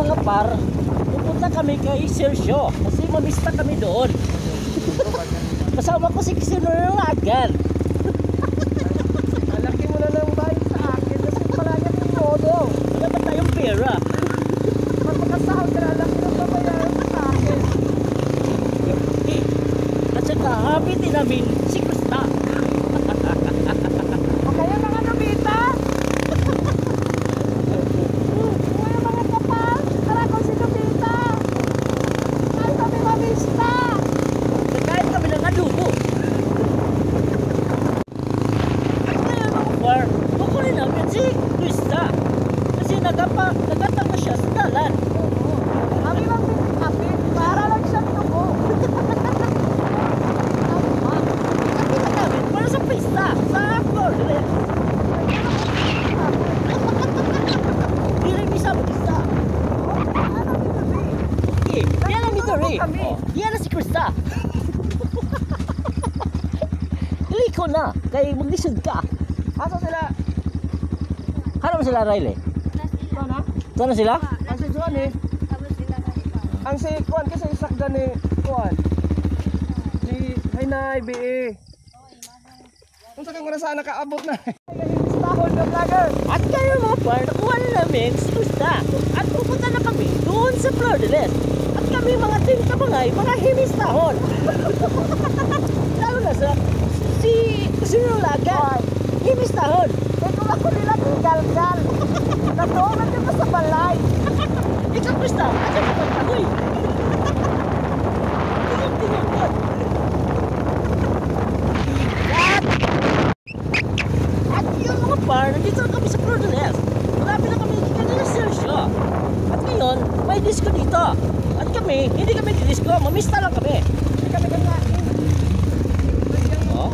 mga par, pupunta kami kay Sergio kasi mamista kami doon. Kasama ko si Sinulagan. Malaki mo na lang bahay sa akin kasi palagi ng todo. Wala ba tayong pera? Magpakasahod ka na lang ng babayaran sa akin. At saka habitin namin si Krista. O kaya mga nabita? Mga mga kapal, tara ko si nabita. Ay, kami mamista. Nagkain kami ng adobo. At ngayon mga par, kukunin namin si Krista. Kasi nagatanga siya sa dalan. Kami magpapit para lang siyang tubo. Nakita namin para sa pista, sa Florida. Hindi rin may sabi Krista. Okay, yan ang ito rin. Yan na si Krista. Hili ko na, kaya maglisod ka. Asa sila? Harap sila, Riley. Sana? Sana sila? Ang si Juan eh. Ang si Juan kasi isakda ni Juan. Si Hainay, B.E. Kung saan ka na sana kaabot na. Tahol na vlogger. At kayo mga par, nakuha na namin si Krista. At pupunta na kami doon sa Florida. At kami mga team kabangay, mga himistahon. Lalo na sa si Sinulagan. Himistahon. Eh kung ako nila gal-gal. Natuon na dito sa balay. Ikaw Krista, asa ka pagtagoy? Tingnan ko. At yun mga par, nandito na kami sa Florida. Marami na kami kanina sa Sergio. At ngayon, may disco dito. At kami, hindi kami disco, mamista lang kami. Hindi kami kanain. Oh.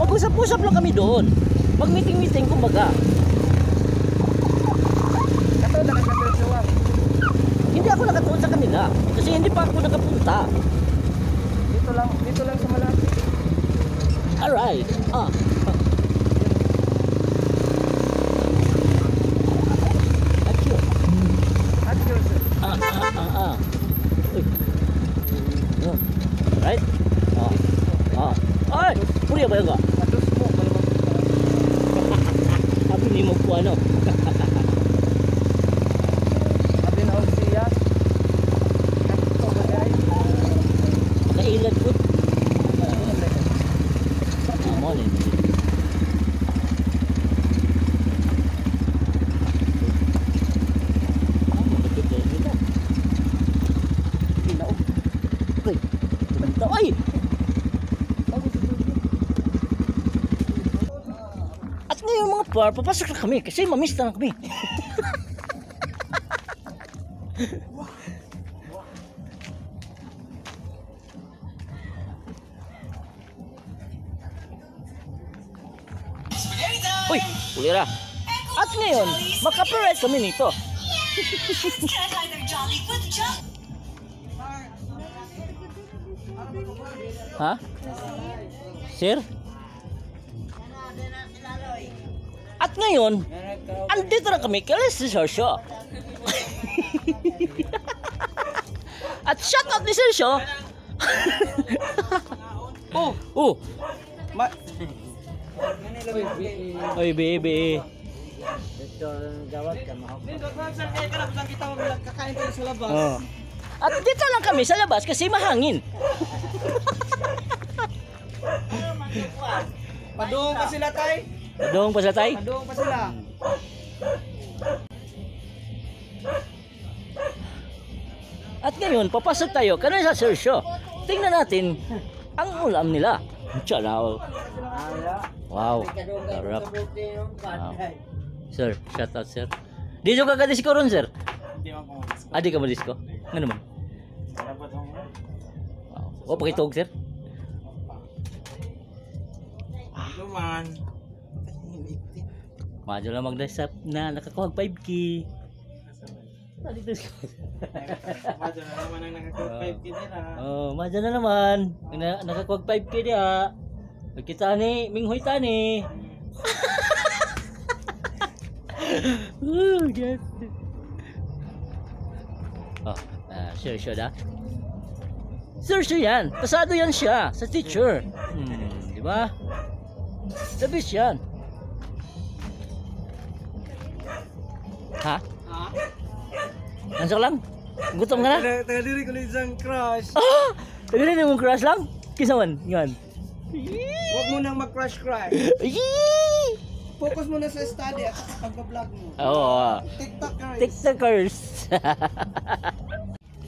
Mag-usap-usap lang kami doon. Mag-meeting-meeting kumbaga. Ito na nagkakilsuwa. Hindi ako nakatuon sa kanila kasi hindi pa ako nakapunta. Dito lang sa malapit. Alright. Achoo. Adyo sir. Uy. Right? Ay! Puri ba yun ka? Adus mo. Sabi ni mo po ano? Sabi na ako siya. Kailad po. Morning. Ay! At ngayon mga par, papasok na kami kasi mamista na kami. Uy, ulira. At ngayon, makaparate kami nito. Ha? Sir? At ngayon, andito na kami kay Sergio. At shout out ni Sergio. Oh. Oy, baby. Ito gawat ka mo. Dito sir kaya ka lang kita kakain tayo sa labas. Oh. At dito lang kami sa labas kasi mahangin. Padung pa sila tay. Padung pa sila tay. Padung pa sila. At ngayon, papasok tayo kanina sa Sergio. Tingnan natin ang ulam nila. Chalaw. Wow. Sarap. Wow. Sir, shout out sir. Di juga ka disco ron sir? Hindi man ko madisco. Adi ka mo disco? Nga naman. Wow. O, pakitog sir. Ito man. Madyo lang mag-desap na nakakuha 5K. Dito. Madyo na naman ang nakakuha 5K nila. Oh, madyo na naman. Nakakuha 5K dia. Kita ni Minghoy tani. Oh, yes. Oh, Sergio na. Sergio yan. Pasado yan siya sa teacher. Di ba? The best yan. Ha? Ansok lang? Gutom ka na? Taga diri ko ni isang crush. Ah! Tagalan na mong crush lang? Kisaman? Yan. Huwag mo nang mag-crush. Yee! Focus mo na sa study at sa pag-vlog mo. Oo. TikTokers. TikTokers.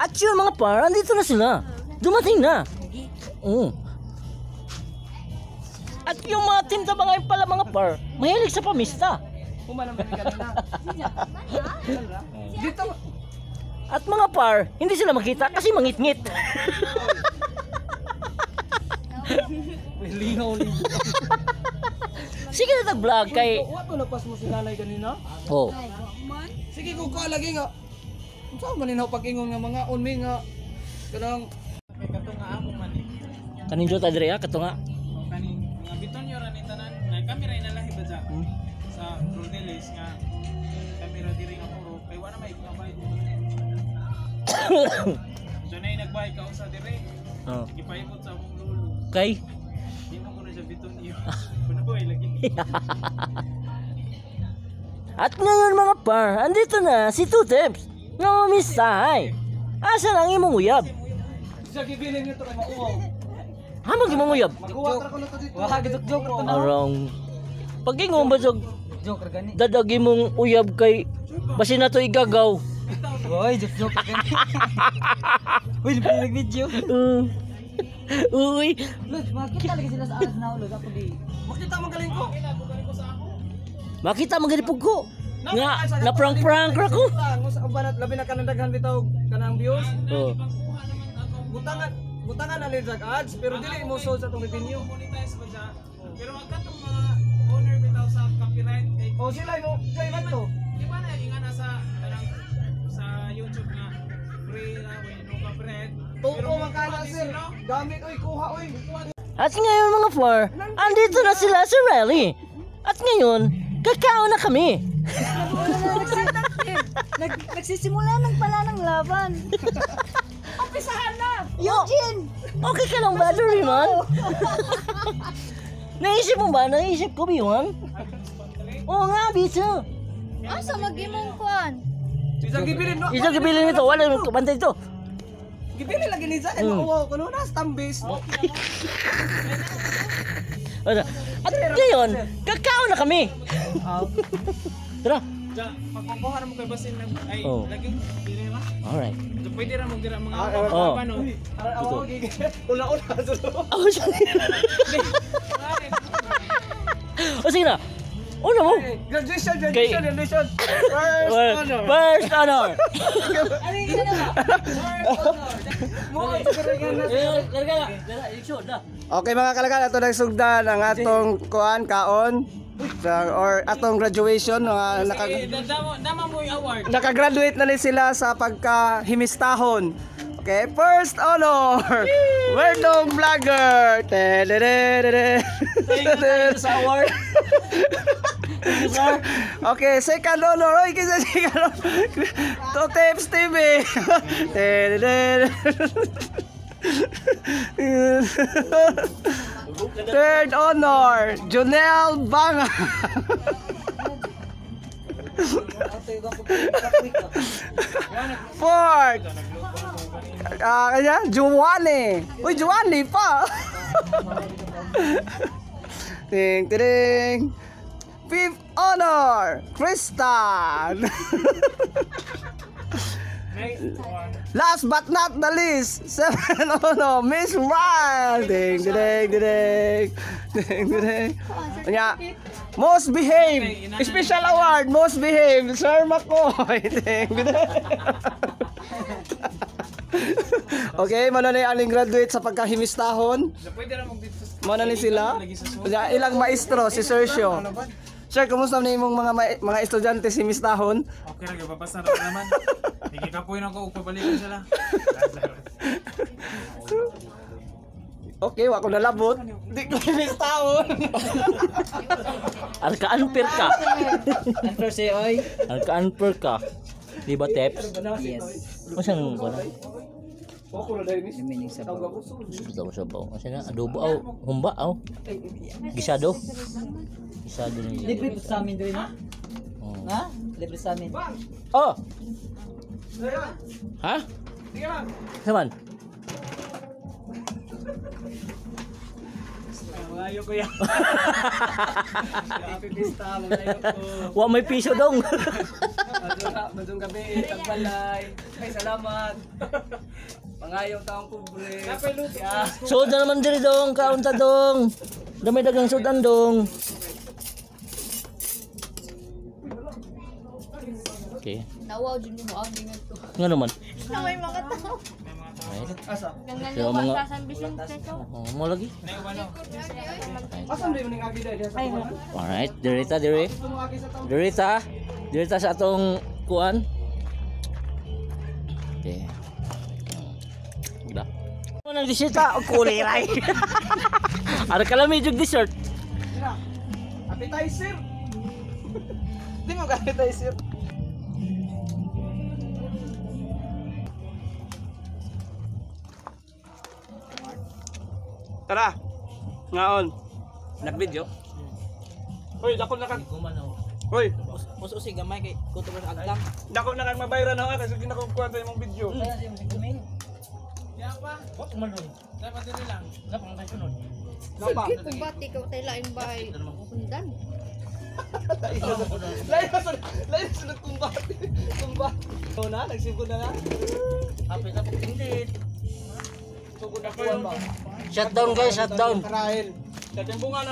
At yun mga par, andito na sila. Dumating na. Oo. At yung mga tinta ngayon pala mga par, mahilig sa pamista. Kumalang ka na. Dito. At mga par, hindi sila makita kasi mangit-ngit. Lingaw. Sige na tag-vlog kay... Wato napas mo si nanay kanina? Oh. Sige ko ka lagi nga. Saan man inaw pag-ingon nga mga unmi nga. Kanang... Kato nga amo man eh. Kanin jota dire ya kato nga. Kaning mga biton yo ran tanan na kamera ina lahi ba sa Rodelis nga kamera diri nga puro kay wala may mga bayad. So na nagbayad ka usa dire. Oh. Gipaibot sa akong lolo. Kay Di mo ko na siya biton iyo. Kuno boy lagi. at ngayon mga par, andito na si Two Tips. Namistahay. Asa ang imong uyab? Siya gibilin nito kay mauwaw. Hamag imong uyab. Mag-uwatra ko na to dito. Wala gidok-jok ko. Arong pag-ingon ba jog Joke gani. dadagi mong uyab kay basin na to igagaw. Oy, joke gani. Uy, nag-video. Uy. Look, makita lagi sila sa alas na ulo ako di. Makita mo galing ko. Makita magalipog ko. Nga na prank ra ko. Sa ubanat labi na kanang daghan bitaw kanang views. Oh. Butangan na rin ads pero dili mo sold sa tong revenue. Monetize ba siya? Pero wag ka tong mga owner bitaw sa copyright kay O sila mo kay man to. di ba na nga nasa kanang sa YouTube nga free na when no copyright. Tuko man kana sir. Gamit oy kuha oy. At ngayon mga par, andito na sila sa rally. At ngayon, kakao na kami. Nagsisimula ng pala ng laban. Umpisahan na! Eugene! Okay ka lang ba, Doraemon? Naisip mo ba? Naisip ko, Biwan? Oo nga, Bicho. Asa mag-imong kwan? Isang gibilin no. Isa gibilin nito, wala yung bantay ito. Gibilin lagi ni Zay mauwaw kuno na stambis. At ngayon, kakao na kami. Tara. Ja, pagkukuha na mo kay basin nag ay Oh. lagi dire ra. Alright. So pwede ra mo dira mga Oh. ano. Awa una sulo. Oh, siya. O sige na. Una mo. Graduation. First honor. Okay mga kalagan, ato nagsugdan ang atong kuan kaon or atong graduation mga Dama mo yung award. nakagraduate na ni sila sa pagkahimistahon. Okay, first honor. Wordong vlogger. Sa award. Okay, second honor. Oy, kisa second honor. Two Tips TV. Third honor, Jonel Banga. Fourth, kanya, Juwani. Uy, Juwani pa. Ting, ting. Fifth honor, Kristan. Last but not the least, seventh honor, Miss Ryan. Ding, ding, ding, ding, ding. Kanya, most behaved. Special award, most behaved, Sir McCoy. Ding, ding. Okay, mano na aling graduate sa pagkahimistahon. Pwede ra mo dito. Mano ni sila? Kaya ilang maestro si Sergio. Sir, kumusta na imong mga estudyante si Mistahon? Okay ra gapapasa ra naman. Sige ka po ako pabalikan sila. Okay, wako nalabot. Di ko Mistahon. Alka-unper ka. Anfer si oy. Alka-unper ka. Di ba, Teps? Yes. Masang ko na. Ako na dahil miss. Lumining sa bawah. Sabaw-sabaw. Kasi na, adobo, aw. Humba, aw. Gisado. Gisado niya. Libre sa amin doon, ha? Oh. Ha? Libre sa amin. Oh! Ha? Saman? Mga ko yan. Happy Pista, mga ko. Wa may piso dong. Madung gabi, tagbalay. Ay, salamat. Pangayaw taong kubre. Yeah. Soda naman diri dong, kaunta dong. Damay dagang sudan dong. Okay. Nawaw dyan mo ang dingan to. Nga naman. Na may mga tao. Right. Asa? Gangan Kaya yung mga- batasan bisin peso. Oh, mo lagi. Asan ba yung ning agi dahil sa tuwa? Alright, dirita diri. Tumagi sa taong. Dirita sa atong kuan. Okay. Gila. Ano nang disita o kuliray? Ara kalami jug dessert. Appetizer. Di mo ka appetizer. Tara. Ngaon. Nag-video. Hoy, dako na kan. Hoy, Puso si gamay kay kuto sa agdang. dako na kan mabayran na kasi ginakukuha tayo mong video. Kaya yung siguming. Yan pa. Dapat dili lang. Napa. Sige, kung bati ka tayo laing bahay. Kundan. Lain sunod kumbati. Kumbati. So na, nagsipon na nga. Apit na pagtindit. Sugod na kuwan ba? Shutdown guys, shutdown. Karahil. Sa timbungan na